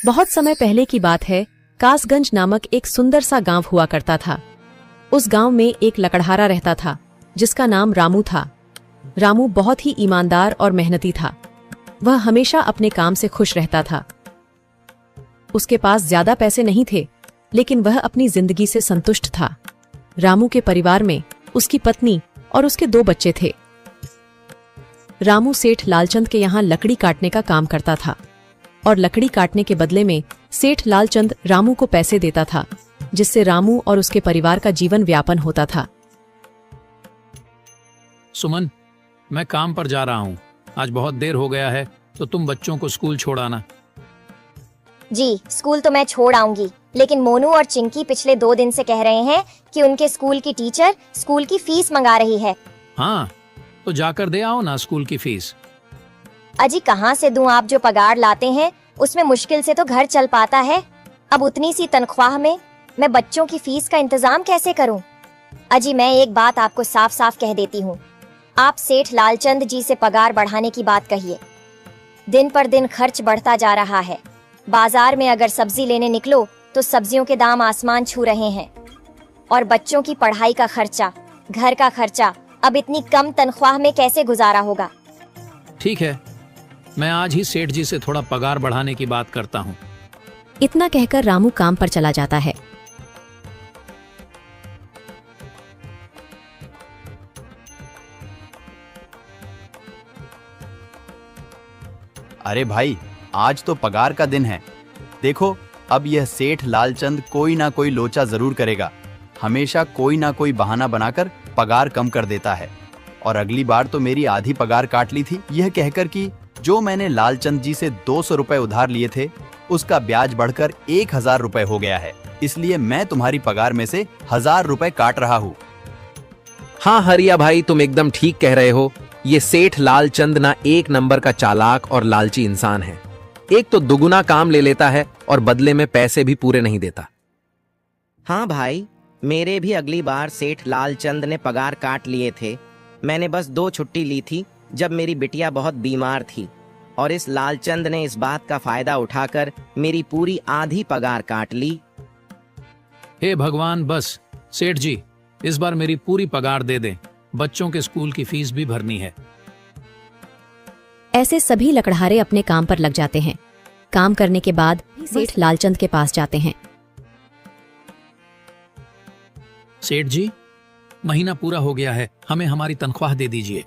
बहुत समय पहले की बात है। कासगंज नामक एक सुंदर सा गांव हुआ करता था। उस गांव में एक लकड़हारा रहता था जिसका नाम रामू था। रामू बहुत ही ईमानदार और मेहनती था। वह हमेशा अपने काम से खुश रहता था। उसके पास ज्यादा पैसे नहीं थे, लेकिन वह अपनी जिंदगी से संतुष्ट था। रामू के परिवार में उसकी पत्नी और उसके 2 बच्चे थे। रामू सेठ लालचंद के यहाँ लकड़ी काटने का काम करता था और लकड़ी काटने के बदले में सेठ लालचंद रामू को पैसे देता था, जिससे रामू और उसके परिवार का जीवन व्यापन होता था। सुमन, मैं काम पर जा रहा हूँ। आज बहुत देर हो गया है, तो तुम बच्चों को स्कूल छोड़ आना। जी, स्कूल तो मैं छोड़ आऊंगी, लेकिन मोनू और चिंकी पिछले 2 दिन से कह रहे हैं कि उनके स्कूल की टीचर स्कूल की फीस मंगा रही है। हाँ, तो जाकर दे आओ ना स्कूल की फीस। अजी कहाँ से दूं? आप जो पगार लाते हैं उसमें मुश्किल से तो घर चल पाता है। अब उतनी सी तनख्वाह में मैं बच्चों की फीस का इंतजाम कैसे करूं? अजी मैं एक बात आपको साफ साफ कह देती हूँ, आप सेठ लालचंद जी से पगार बढ़ाने की बात कहिए। दिन पर दिन खर्च बढ़ता जा रहा है। बाजार में अगर सब्जी लेने निकलो तो सब्जियों के दाम आसमान छू रहे हैं, और बच्चों की पढ़ाई का खर्चा, घर का खर्चा अब इतनी कम तनख्वाह में कैसे गुजारा होगा? ठीक है, मैं आज ही सेठ जी से थोड़ा पगार बढ़ाने की बात करता हूँ। इतना कहकर रामू काम पर चला जाता है। अरे भाई, आज तो पगार का दिन है। देखो, अब यह सेठ लालचंद कोई ना कोई लोचा जरूर करेगा। हमेशा कोई ना कोई बहाना बनाकर पगार कम कर देता है। और अगली बार तो मेरी आधी पगार काट ली थी, यह कहकर कि जो मैंने लालचंद जी से 200 रुपए उधार लिए थे, उसका ब्याज बढ़कर 1000 रुपए हो गया है। इसलिए मैं तुम्हारी पगार में से 1000 रुपए काट रहा हूँ। हाँ हरिया भाई, तुम एकदम ठीक कह रहे हो। ये सेठ लालचंद ना एक नंबर का चालाक और लालची इंसान है। एक तो दुगुना काम ले लेता है और बदले में पैसे भी पूरे नहीं देता। हाँ भाई, मेरे भी अगली बार सेठ लालचंद ने पगार काट लिए थे। मैंने बस 2 छुट्टी ली थी जब मेरी बिटिया बहुत बीमार थी, और इस लालचंद ने इस बात का फायदा उठाकर मेरी पूरी आधी पगार काट ली। हे भगवान, बस सेठ जी इस बार मेरी पूरी पगार दे दें। बच्चों के स्कूल की फीस भी भरनी है। ऐसे सभी लकड़हारे अपने काम पर लग जाते हैं। काम करने के बाद सेठ लालचंद के पास जाते हैं। सेठ जी, महीना पूरा हो गया है, हमें हमारी तनख्वाह दे दीजिए।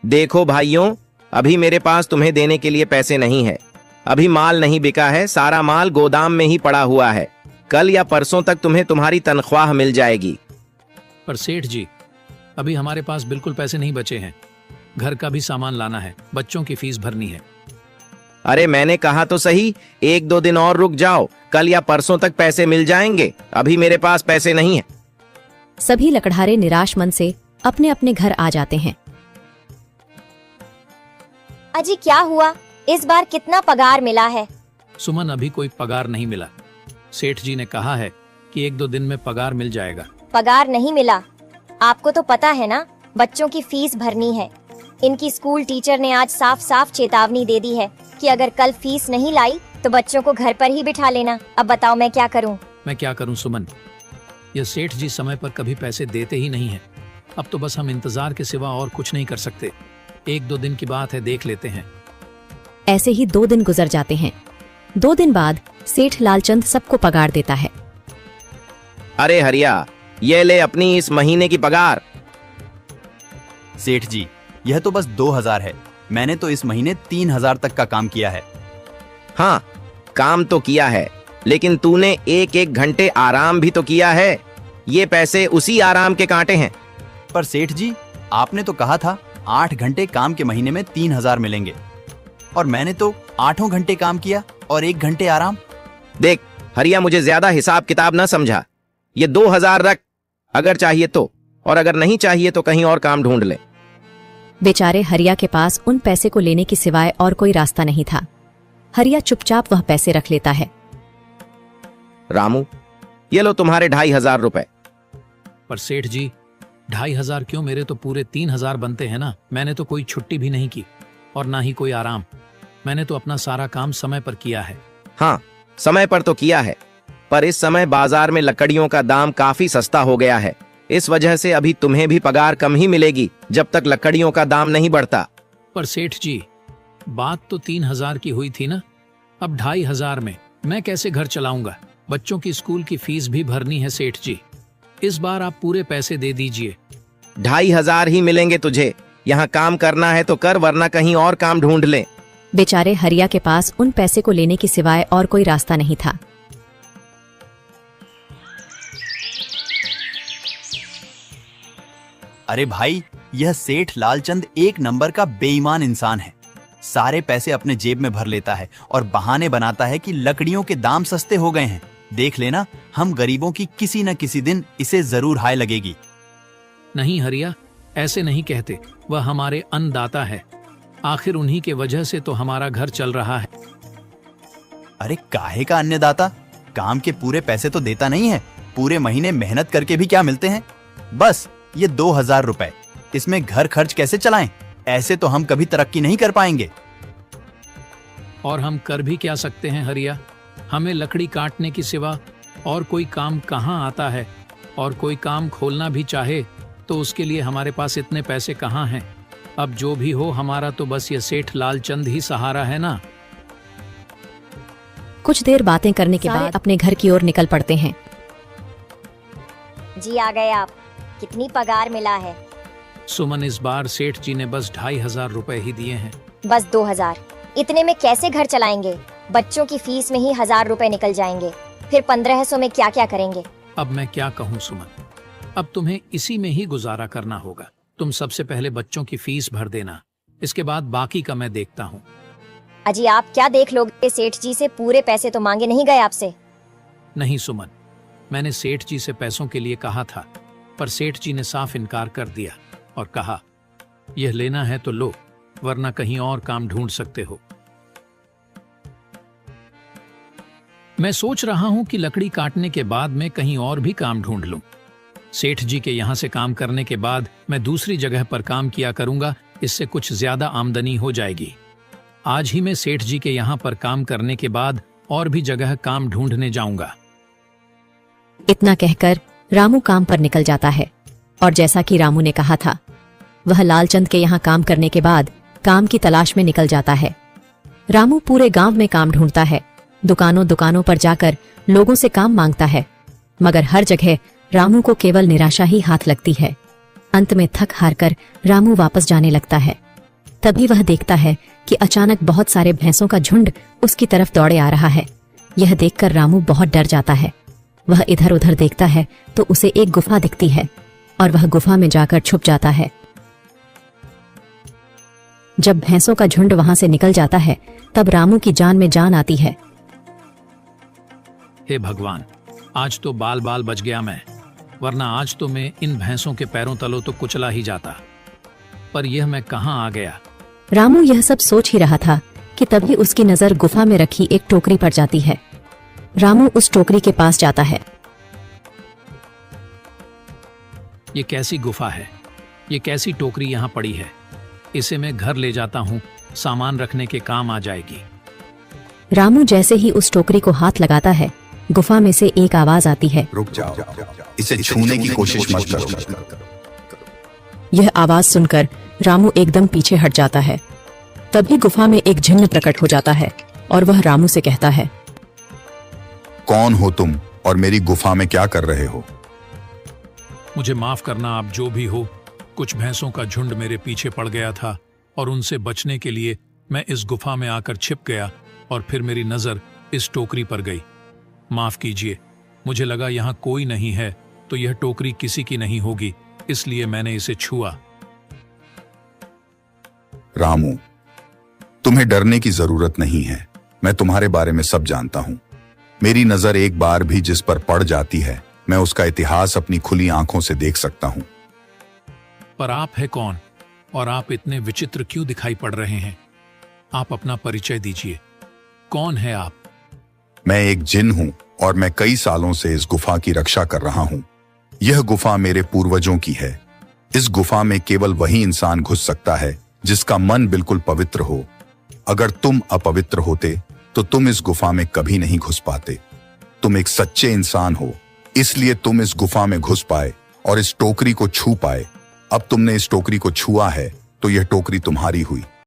देखो भाइयों, अभी मेरे पास तुम्हें देने के लिए पैसे नहीं है। अभी माल नहीं बिका है, सारा माल गोदाम में ही पड़ा हुआ है। कल या परसों तक तुम्हें तुम्हारी तनख्वाह मिल जाएगी। पर सेठ जी, अभी हमारे पास बिल्कुल पैसे नहीं बचे हैं। घर का भी सामान लाना है, बच्चों की फीस भरनी है। अरे मैंने कहा तो सही, 1-2 दिन और रुक जाओ, कल या परसों तक पैसे मिल जाएंगे। अभी मेरे पास पैसे नहीं है। सभी लकड़हारे निराश मन से अपने अपने घर आ जाते हैं। अजी क्या हुआ? इस बार कितना पगार मिला है? सुमन, अभी कोई पगार नहीं मिला। सेठ जी ने कहा है कि 1-2 दिन में पगार मिल जाएगा। पगार नहीं मिला? आपको तो पता है ना, बच्चों की फीस भरनी है। इनकी स्कूल टीचर ने आज साफ साफ चेतावनी दे दी है कि अगर कल फीस नहीं लाई तो बच्चों को घर पर ही बिठा लेना। अब बताओ मैं क्या करूं? मैं क्या करूं सुमन, ये सेठ जी समय पर कभी पैसे देते ही नहीं है। अब तो बस हम इंतजार के सिवा और कुछ नहीं कर सकते। 1-2 दिन की बात है, देख लेते हैं। ऐसे ही 2 दिन गुजर जाते हैं। 2 दिन बाद सेठ लालचंद सबको पगार देता है। अरे हरिया, ये ले अपनी इस महीने की पगार। सेठ जी, यह तो बस 2000 है। मैंने तो इस महीने 3000 तक का काम किया है। हाँ, काम तो किया है, लेकिन तूने 1-1 घंटे आराम भी तो किया है। ये पैसे उसी आराम के कांटे हैं। पर सेठ जी, आपने तो कहा था 8 घंटे काम के महीने में 3000 मिलेंगे, और मैंने तो 8 घंटे काम किया और 1 घंटे आराम। देख हरिया, मुझे ज्यादा हिसाब किताब ना समझा। ये 2000 रख, अगर चाहिए तो, और अगर नहीं चाहिए तो कहीं और काम ढूंढ ले। बेचारे हरिया के पास उन पैसे को लेने की सिवाय और कोई रास्ता नहीं था। हरिया चुपचाप वह पैसे रख लेता है। रामू, ये लो तुम्हारे 2500 रुपए। पर सेठ जी, 2500 क्यों? मेरे तो पूरे 3000 बनते हैं ना। मैंने तो कोई छुट्टी भी नहीं की और ना ही कोई आराम। मैंने तो अपना सारा काम समय पर किया है। हाँ, समय पर तो किया है, पर इस समय बाजार में लकड़ियों का दाम काफी सस्ता हो गया है। इस वजह से अभी तुम्हें भी पगार कम ही मिलेगी जब तक लकड़ियों का दाम नहीं बढ़ता। पर सेठ जी, बात तो 3,000 की हुई थी ना, अब 2,500 में मैं कैसे घर चलाऊंगा? बच्चों की स्कूल की फीस भी भरनी है सेठ जी। इस बार आप पूरे पैसे दे दीजिए। 2,500 ही मिलेंगे तुझे। यहाँ काम करना है तो कर, वरना कहीं और काम ढूंढ ले। बेचारे हरिया के पास उन पैसे को लेने के सिवाय और कोई रास्ता नहीं था। अरे भाई, यह सेठ लालचंद एक नंबर का बेईमान इंसान है। सारे पैसे अपने जेब में भर लेता है और बहाने बनाता है कि लकड़ियों के दाम सस्ते हो गए हैं। देख लेना, हम गरीबों की किसी न किसी दिन इसे जरूर हाय लगेगी। नहीं हरिया, ऐसे नहीं कहते। वह हमारे अन्नदाता है। आखिर उन्हीं के वजह से तो हमारा घर चल रहा है। अरे काहे का अन्नदाता? काम के पूरे पैसे तो देता नहीं है। पूरे महीने मेहनत करके भी क्या मिलते हैं? बस ये 2,000 रुपए। इसमें घर खर्च कैसे चलाएं? ऐसे तो हम कभी तरक्की नहीं कर पाएंगे। और हम कर भी क्या सकते हैं हरिया? हमें लकड़ी काटने की सिवा और कोई काम कहाँ आता है? और कोई काम खोलना भी चाहे तो उसके लिए हमारे पास इतने पैसे कहाँ हैं? अब जो भी हो, हमारा तो बस ये सेठ लालचंद ही सहारा है ना। कुछ देर बातें करने के बाद अपने घर की ओर निकल पड़ते हैं। जी आ गए आप। कितनी पगार मिला है? सुमन, इस बार सेठ जी ने बस 2,500 रुपए ही दिए हैं। बस 2,000? इतने में कैसे घर चलाएंगे? बच्चों की फीस में ही 1,000 रुपए निकल जाएंगे। फिर 1,500 में क्या क्या करेंगे? अब मैं क्या कहूँ सुमन, अब तुम्हें इसी में ही गुजारा करना होगा। तुम सबसे पहले बच्चों की फीस भर देना, इसके बाद बाकी का मैं देखता हूँ। अजी आप क्या देख लोगे? सेठ जी से पूरे पैसे तो मांगे नहीं गए आपसे? नहीं सुमन, मैंने सेठ जी से पैसों के लिए कहा था, पर सेठ जी ने साफ इनकार कर दिया और कहा, यह लेना है तो लो, वरना कहीं और काम ढूंढ सकते हो। मैं सोच रहा हूं कि लकड़ी काटने के बाद मैं कहीं और भी काम ढूंढ लूं। सेठ जी के यहां से काम करने के बाद मैं दूसरी जगह पर काम किया करूंगा, इससे कुछ ज्यादा आमदनी हो जाएगी। आज ही मैं सेठ जी के यहां पर काम करने के बाद और भी जगह काम ढूंढने जाऊंगा। इतना कहकर रामू काम पर निकल जाता है और जैसा कि रामू ने कहा था, वह लालचंद के यहाँ काम करने के बाद काम की तलाश में निकल जाता है। रामू पूरे गांव में काम ढूंढता है, दुकानों दुकानों पर जाकर लोगों से काम मांगता है, मगर हर जगह रामू को केवल निराशा ही हाथ लगती है। अंत में थक हार कर रामू वापस जाने लगता है। तभी वह देखता है कि अचानक बहुत सारे भैंसों का झुंड उसकी तरफ दौड़े आ रहा है। यह देखकर रामू बहुत डर जाता है। वह इधर उधर देखता है तो उसे एक गुफा दिखती है और वह गुफा में जाकर छुप जाता है। जब भैंसों का झुंड वहां से निकल जाता है तब रामू की जान में जान आती है। हे भगवान, आज तो बाल बाल बच गया मैं, वरना आज तो मैं इन भैंसों के पैरों तलों तो कुचला ही जाता। पर यह मैं कहाँ आ गया? रामू यह सब सोच ही रहा था कि तभी उसकी नजर गुफा में रखी एक टोकरी पर जाती है। रामू उस टोकरी के पास जाता है। ये कैसी गुफा है? ये कैसी टोकरी यहाँ पड़ी है? इसे मैं घर ले जाता हूँ, सामान रखने के काम आ जाएगी। रामू जैसे ही उस टोकरी को हाथ लगाता है, गुफा में से एक आवाज आती है, रुक जाओ, इसे छूने की कोशिश मत करो। यह आवाज सुनकर रामू एकदम पीछे हट जाता है। तभी गुफा में एक जिन्न प्रकट हो जाता है और वह रामू से कहता है, कौन हो तुम और मेरी गुफा में क्या कर रहे हो? मुझे माफ करना, आप जो भी हो। कुछ भैंसों का झुंड मेरे पीछे पड़ गया था और उनसे बचने के लिए मैं इस गुफा में आकर छिप गया और फिर मेरी नजर इस टोकरी पर गई। माफ कीजिए, मुझे लगा यहाँ कोई नहीं है तो यह टोकरी किसी की नहीं होगी, इसलिए मैंने इसे छुआ। रामू, तुम्हें डरने की जरूरत नहीं है। मैं तुम्हारे बारे में सब जानता हूँ। मेरी नजर एक बार भी जिस पर पड़ जाती है, मैं उसका इतिहास अपनी खुली आंखों से देख सकता हूँ। पर आप है कौन और आप इतने विचित्र क्यों दिखाई पड़ रहे हैं? आप अपना परिचय दीजिए। कौन है आप? मैं एक जिन हूँ और मैं कई सालों से इस गुफा की रक्षा कर रहा हूँ। यह गुफा मेरे पूर्वजों की है। इस गुफा में केवल वही इंसान घुस सकता है जिसका मन बिल्कुल पवित्र हो। अगर तुम अपवित्र होते तो तुम इस गुफा में कभी नहीं घुस पाते। तुम एक सच्चे इंसान हो, इसलिए तुम इस गुफा में घुस पाए और इस टोकरी को छू पाए। अब तुमने इस टोकरी को छुआ है तो यह टोकरी तुम्हारी हुई।